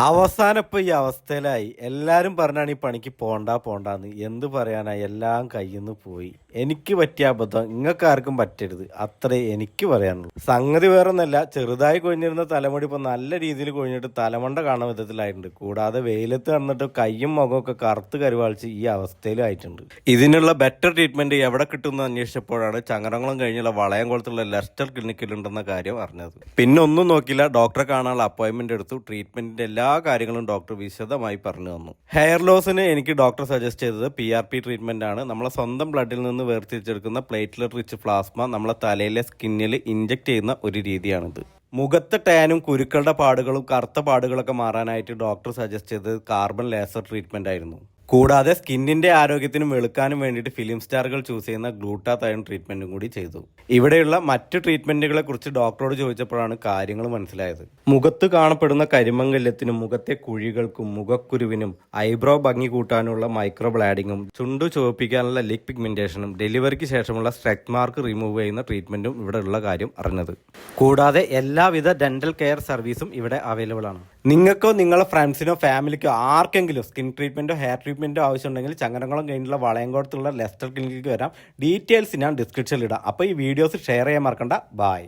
അവസാനം ഇപ്പൊ ഈ അവസ്ഥയിലായി. എല്ലാരും പറഞ്ഞാണ് ഈ പണിക്ക് പോണ്ടാന്ന്. എന്ത് പറയാനാ, എല്ലാം കയ്യിന്ന് പോയി. എനിക്ക് പറ്റിയ അബദ്ധം നിങ്ങൾക്ക് ആർക്കും പറ്റരുത്, അത്രേ എനിക്ക് പറയാനുള്ളൂ. സംഗതി വേറൊന്നല്ല, ചെറുതായി കൊഴിഞ്ഞിരുന്ന തലമുടി ഇപ്പൊ നല്ല രീതിയിൽ കൊഴിഞ്ഞിട്ട് തലമണ്ട കാണുന്ന വിധത്തിലായിട്ടുണ്ട്. കൂടാതെ വെയിലത്ത് വന്നിട്ട് കയ്യും മുഖമൊക്കെ കറുത്ത് കരുവാളിച്ച് ഈ അവസ്ഥയിലും ആയിട്ടുണ്ട്. ഇതിനുള്ള ബെറ്റർ ട്രീറ്റ്മെന്റ് എവിടെ കിട്ടുമെന്ന് അന്വേഷിച്ചപ്പോഴാണ് ചങ്ങരംകുളം കഴിഞ്ഞുള്ള വളയംകുളത്തുള്ള ലെസ്റ്റർ ക്ലിനിക്കിലുണ്ടെന്ന കാര്യം അറിഞ്ഞത്. പിന്നെ ഒന്നും നോക്കില്ല, ഡോക്ടറെ കാണാനുള്ള അപ്പോയിന്റ്മെന്റ് എടുത്തു. ട്രീറ്റ്മെന്റിന്റെ എല്ലാ കാര്യങ്ങളും ഡോക്ടർ വിശദമായി പറഞ്ഞു തന്നു. ഹെയർ ലോസിന് എനിക്ക് ഡോക്ടർ സജസ്റ്റ് ചെയ്തത് PRP ട്രീറ്റ്മെന്റ് ആണ്. നമ്മളെ സ്വന്തം ബ്ലഡിൽ നിന്ന് വേർതിരിച്ചെടുക്കുന്ന പ്ലേറ്റ്ലെറ്റ് റിച്ച് പ്ലാസ്മ നമ്മളെ തലയിലെ സ്കിന്നിൽ ഇഞ്ചെക്ട് ചെയ്യുന്ന ഒരു രീതിയാണിത്. മുഖത്തെ ടാനും കുരുക്കളുടെ പാടുകളും കറുത്ത പാടുകളൊക്കെ മാറാനായിട്ട് ഡോക്ടർ സജസ്റ്റ് ചെയ്തത് കാർബൺ ലേസർ ട്രീറ്റ്മെന്റ് ആയിരുന്നു. കൂടാതെ സ്കിന്നിന്റെ ആരോഗ്യത്തിനും വെളുക്കാനും വേണ്ടിയിട്ട് ഫിലിം സ്റ്റാറുകൾ ചൂസ് ചെയ്യുന്ന ഗ്ലൂട്ടാതയോൺ ട്രീറ്റ്മെന്റും കൂടി ചെയ്തു. ഇവിടെയുള്ള മറ്റ് ട്രീറ്റ്മെന്റുകളെ കുറിച്ച് ഡോക്ടറോട് ചോദിച്ചപ്പോഴാണ് കാര്യങ്ങൾ മനസ്സിലായത്. മുഖത്ത് കാണപ്പെടുന്ന കരിമംഗല്യത്തിനും മുഖത്തെ കുഴികൾക്കും മുഖക്കുരുവിനും ഐബ്രോ ഭംഗി കൂട്ടാനുള്ള മൈക്രോ ബ്ലാഡിങ്ങും ചുണ്ടു ചുവപ്പിക്കാനുള്ള ലിപ് പിഗ്മെന്റേഷനും ഡെലിവറിക്ക് ശേഷമുള്ള സ്ട്രെച്ച് മാർക്ക് റിമൂവ് ചെയ്യുന്ന ട്രീറ്റ്മെന്റും ഇവിടെ ഉള്ള കാര്യം അറിഞ്ഞത്. കൂടാതെ എല്ലാവിധ ഡെന്റൽ കെയർ സർവീസും ഇവിടെ അവൈലബിൾ ആണ്. നിങ്ങൾക്കോ നിങ്ങളുടെ ഫ്രണ്ട്സിനോ ഫാമിലിക്കോ ആർക്കെങ്കിലും സ്കിൻ ട്രീറ്റ്മെന്റോ ഹെയർ ട്രീറ്റ്മെന്റോ ആവശ്യമുണ്ടെങ്കിൽ ചങ്ങരംകുളം കഴിഞ്ഞുള്ള വളയംകുളത്തുള്ള ലെസ്റ്റർ ക്ലിനിക്കിലേക്ക് വരാം. ഡീറ്റെയിൽസ് ഞാൻ ഡിസ്ക്രിപ്ഷനിൽ ഇടാം. അപ്പോൾ ഈ വീഡിയോസ് ഷെയർ ചെയ്യാൻ മറക്കണ്ട. ബൈ.